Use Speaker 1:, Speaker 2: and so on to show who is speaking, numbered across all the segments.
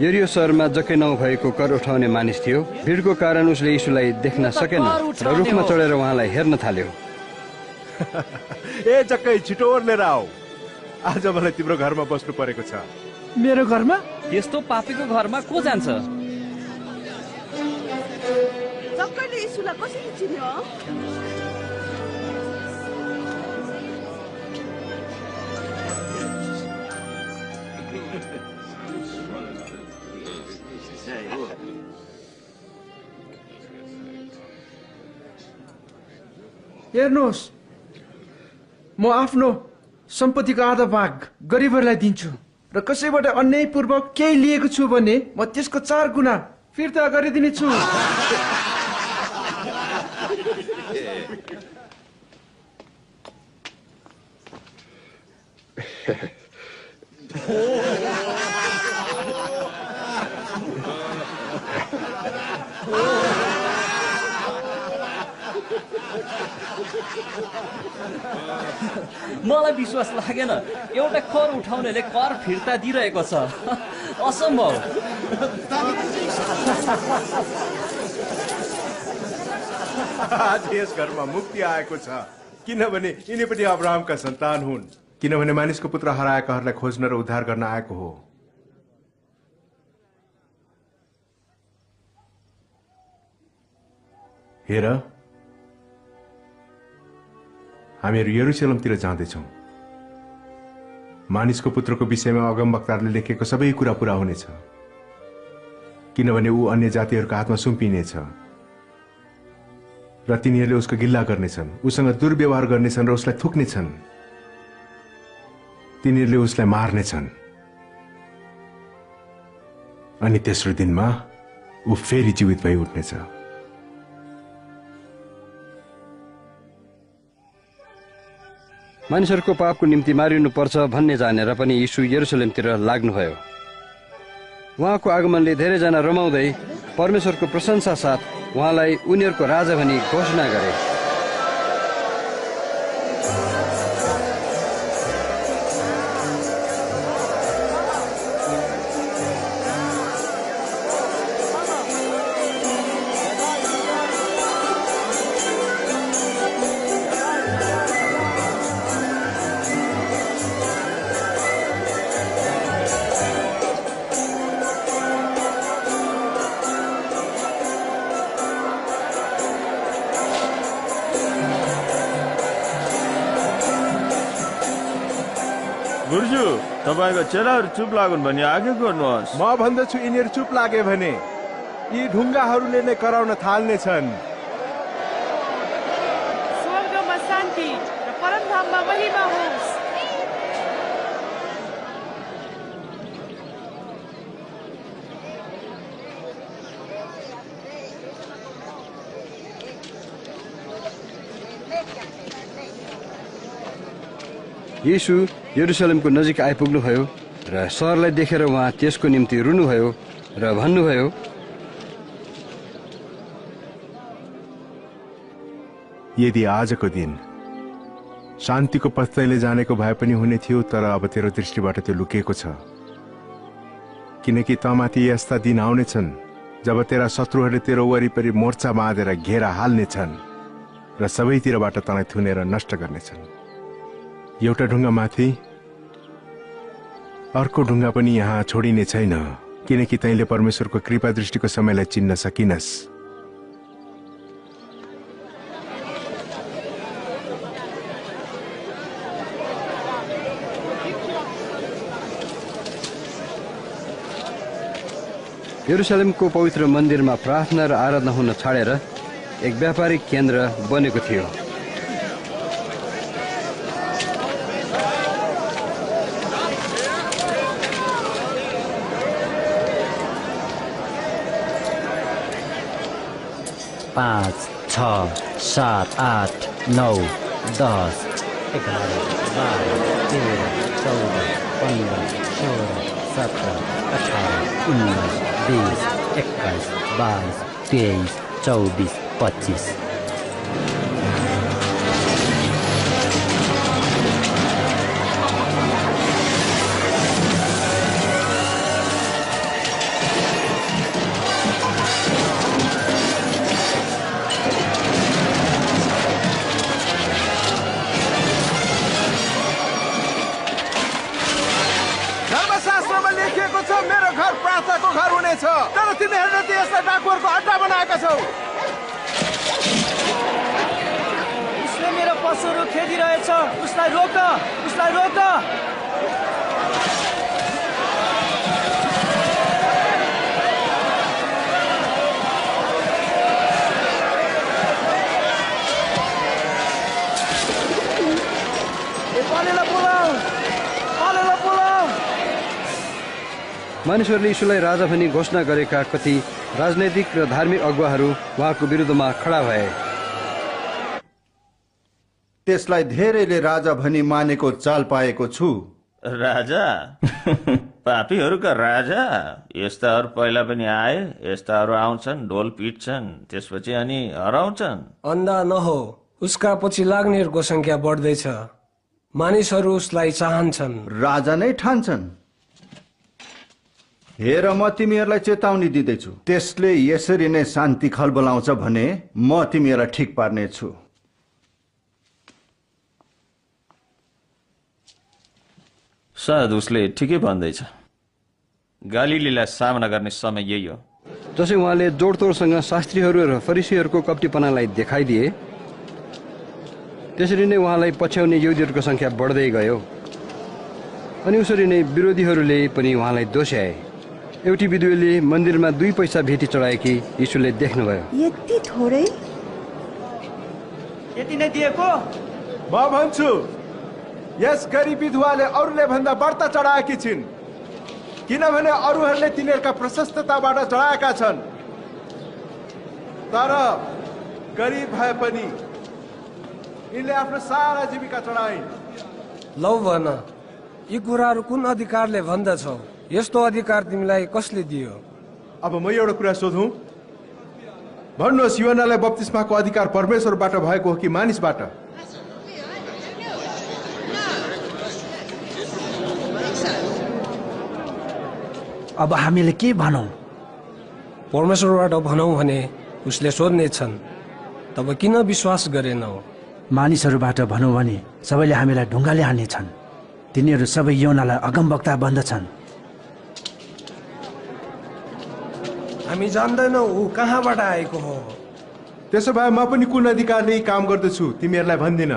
Speaker 1: यरियो शहरमा जकै नौ भएको कर उठाउने मानिस थियो। भिडको कारण उसले यीशुलाई देख्न सकेन र रुखमा चढेर उहाँलाई हेर्न थाल्यो।
Speaker 2: ए जक्कै छिटो लिएर आऊ, आज मलाई तिम्रो घरमा बस्नु परेको छ।
Speaker 3: मेरो घरमा?
Speaker 4: यस्तो पापीको घरमा को जान्छ?
Speaker 5: जक्कैले यीशुलाई कसरी चिन्यो?
Speaker 3: हेर्नुहोस्, म आफ्नो सम्पत्तिको आधा भाग गरिबहरूलाई दिन्छु र कसैबाट अन्यायपूर्वक केही लिएको छु भने म त्यसको 4 गुणा फिर्ता गरिदिनेछु।
Speaker 4: मलाई विश्वास लागेन एउटा कर उठाउनेले कर फिर्ता दिइरहेको छ। असम्भव।
Speaker 2: आज यस घरमा मुक्ति आएको छ किनभने यिनी पनि अब्राहमका सन्तान हुन्। किनभने मानिसको पुत्र हराएकाहरूलाई खोज्न र उद्धार गर्न आएको हो। हेर, हामीहरू यरुशलेमतिर जाँदैछौँ। मानिसको पुत्रको विषयमा अगमवक्ताहरूले लेखेको सबै कुरा पूरा हुनेछ, किनभने ऊ अन्य जातिहरूको हातमा सुम्पिनेछ र तिनीहरूले उसको गिल्ला गर्नेछन्, उसँग दुर्व्यवहार गर्नेछन् र उसलाई थुक्नेछन्। तिनीहरूले उसलाई मार्नेछन् अनि तेस्रो दिनमा ऊ फेरि जीवित भई उठ्नेछ।
Speaker 1: मानिसहरूको पापको निम्ति मारिनुपर्छ भन्ने जानेर पनि यीशु यरुशलेमतिर लाग्नुभयो। उहाँको आगमनले धेरैजना रमाउँदै परमेश्वरको प्रशंसा साथ उहाँलाई उनीहरूको राजा भनी घोषणा गरे।
Speaker 6: गुरुजू, तपाईको चेलाहरू चुप लागुन् भनी आज्ञा गर्नुहोस्।
Speaker 2: म भन्दछु यिनीहरू चुप लागे भने यी ढुङ्गाहरूले नै कराउन थाल्नेछन्।
Speaker 7: स्वर्गमा शान्ति र परमधाममा महिमा होस्।
Speaker 1: यीशु यरुशलेमको नजिक आइपुग्नुभयो र सहरलाई देखेर उहाँ त्यसको निम्ति रुनुभयो र भन्नुभयो,
Speaker 2: यदि आजको दिन शान्तिको पथले जानेको भए पनि हुने थियो, तर अब तेरो दृष्टिबाट त्यो लुकेको छ। किनकि तमाथि यस्ता दिन आउनेछन् जब तेरा शत्रुहरूले तेरो वरिपरि मोर्चा बाँधेर घेरा हाल्नेछन् र सबैतिरबाट तँलाई थुनेर नष्ट गर्नेछन्। एउटा ढुङ्गा माथि अर्को ढुङ्गा पनि यहाँ छोडिने छैन, किनकि तैँले परमेश्वरको कृपा दृष्टिको समयलाई चिन्न सकिनस्।
Speaker 1: यरुशलेमको पवित्र मन्दिरमा प्रार्थना र आराधना हुन छाडेर एक व्यापारिक केन्द्र बनेको थियो।
Speaker 8: पाँच, 6, 7, 8, 9, 10, 11, 12, 13, 14, 15, 16, 17, 18, 19, 20, 21, 22, 23, 24, 25।
Speaker 3: हुनेछ। तर तिमीहरूले त यसलाई डाकुहरूको अड्डा बनाएका छौ।
Speaker 9: उसले मेरो पशुहरू खेदिरहेछ। उसलाई रोक, उसलाई रोक।
Speaker 1: मानिसहरूले यीशुलाई राजा भनी घोषणा गरेका कति राजनैतिक र धार्मिक अगुवाहरू उहाँको विरुद्धमा खडा भए।
Speaker 10: त्यसलाई धेरैले राजा भनी मानेको चाल पाएको छु।
Speaker 6: राजा? पापीहरूका राजा? यस्ताहरू पहिला पनि आए, यस्ताहरू आउँछन्, ढोल पिट्छन्, त्यसपछि अनि हराउँछन्।
Speaker 11: अन्धा नहो, उसका पछि लाग्नेहरूको संख्या बढ्दैछ। मानिसहरू उसलाई चाहन्छन्,
Speaker 10: राजा नै ठान्छन्। हेर, म तिमीहरूलाई चेतावनी दिँदैछु। त्यसले यसरी नै शान्ति खलबलाउँछ भने म तिमीहरूलाई ठिक पार्नेछु।
Speaker 6: सायद उसले ठिकै भन्दैछ। गालिलीलाई सामना गर्ने समय यही हो।
Speaker 1: जसै उहाँले जोडतोडसँग शास्त्रीहरू र फरिसीहरूको कप्टीपनालाई देखाइदिए, त्यसरी नै उहाँलाई पछ्याउने यहुदीहरूको संख्या बढ्दै गयो। अनि उसरी नै विरोधीहरूले पनि उहाँलाई दोष्याए। एउटी विधुवीले मन्दिरमा 2 पैसा भेटी चढाएकी यीशुले देख्नुभयो।
Speaker 5: यति थोरै?
Speaker 9: यति नै दिएको?
Speaker 3: म भन्छु, यस गरिब विधवाले अरूले भन्दा बढ्ता चढाएकी छिन्, किनभने अरूहरूले तिनीहरूका प्रशस्तताबाट चढाएका छन्। तर गरिब भए पनि यिनले आफ्नो सारा जीविका चढाइन्।
Speaker 11: लौ भन, यी कुराहरू कुन अधिकारले भन्दछौ? यस्तो अधिकार तिमीलाई कसले दियो?
Speaker 3: अब म एउटा कुरा सोधौँ, भन्नुहोस्, युहन्नालाई बप्तिस्माको अधिकार परमेश्वरबाट भएको हो कि मानिसबाट?
Speaker 8: अब हामीले के भनौँ?
Speaker 11: परमेश्वरबाट भनौँ भने उसले सोध्नेछन्, तब किन विश्वास गरेनौ?
Speaker 8: मानिसहरूबाट भनौँ भने सबैले हामीलाई ढुङ्गाले हाल्नेछन्। तिनीहरू सबै योनालाई अगमवक्ता भन्दछन्।
Speaker 11: हामी जान्दैनौ ऊ कहाँबाट आएको हो।
Speaker 3: त्यसो भए म पनि कुन अधिकारले यी काम गर्दछु तिमीहरूलाई भन्दिन।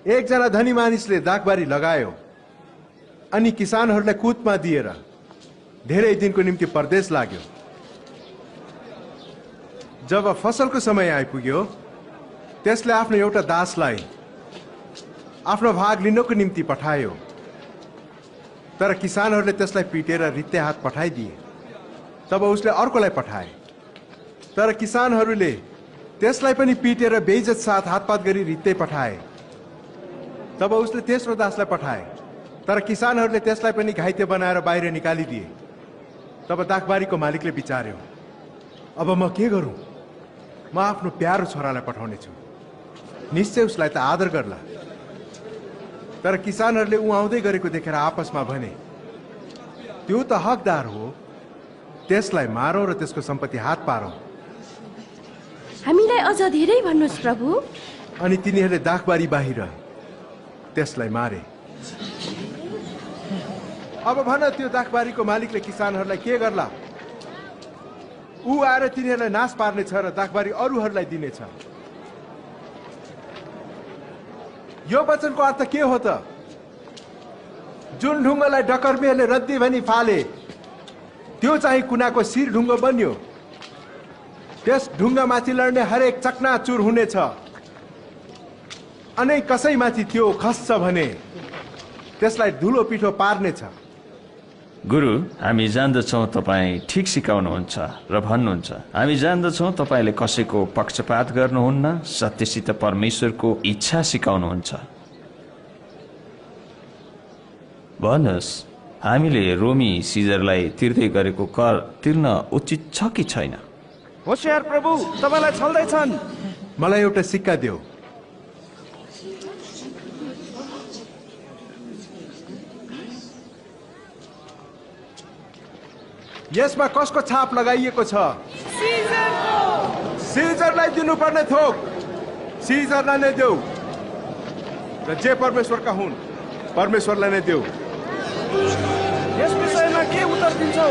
Speaker 3: एकजना धनी मानिसले दागबारी लगायो अनि किसानहरूलाई कुतमा दिएर धेरै दिनको निम्ति परदेश लाग्यो। जब फसलको समय आइपुग्यो, त्यसले आफ्नो एउटा दासलाई आफ्नो भाग लिनको निम्ति पठायो। तर किसानहरूले त्यसलाई पिटेर रित्ते हात पठाइदिए। तब उसले अर्कोलाई पठाए, तर किसानहरूले त्यसलाई पनि पिटेर बेइज्जत साथ हातपात गरी रित्ते पठाए। तब उसले तेस्रो दासलाई पठाए, तर किसानहरूले त्यसलाई पनि घाइते बनाएर बाहिर निकालिदिए। तब दागबारीको मालिकले विचार्यो, अब म के गरौँ? म आफ्नो प्यारो छोरालाई पठाउने छु, निश्चय उसलाई त आदर गर्ला। तर किसानहरूले ऊ आउँदै गरेको देखेर आपसमा भने, त्यो त हकदार हो, त्यसलाई मारौँ र त्यसको सम्पत्ति हात पारौँ।
Speaker 5: हामीलाई अझ धेरै भन्नुहोस् प्रभु।
Speaker 3: अनि तिनीहरूले दागबारी बाहिर त्यसलाई मारे। अब भन, त्यो दागबारीको मालिकले किसानहरूलाई के गर्ला? ऊ आएर तिनीहरूलाई नाश पार्नेछ र दागबारी अरूहरूलाई दिनेछ। यो वचनको अर्थ के हो त? जुन ढुङ्गालाई डकर्मीहरूले रद्दी भनी फाले, त्यो चाहिँ कुनाको शिर ढुङ्गो बन्यो। त्यस ढुङ्गामाथि लड्ने हरेक चकनाचुर हुनेछ। अनि कसैमाथि त्यो खस्छ भने त्यसलाई धुलो पिठो पार्नेछ।
Speaker 6: गुरु, हामी जान्दछौँ तपाईँ ठिक सिकाउनुहुन्छ र भन्नुहुन्छ। हामी जान्दछौँ तपाईँले कसैको पक्षपात गर्नुहुन्न, सत्यसित परमेश्वरको इच्छा सिकाउनुहुन्छ। भन्नुहोस्, हामीले रोमी सिजरलाई तिर्दै गरेको कर तिर्न उचित छ कि छैन?
Speaker 9: होशियार प्रभु, तपाईँलाई छल्दैछन्।
Speaker 3: मलाई एउटा सिक्का देऊ।
Speaker 2: यसमा कसको छाप लगाइएको छ? सिजरलाई दिनुपर्ने थोक सिजरलाई नै देऊ र जे परमेश्वरका हुन् परमेश्वरलाई नै देऊ।
Speaker 3: यस विषयमा के उत्तर दिन्छौ?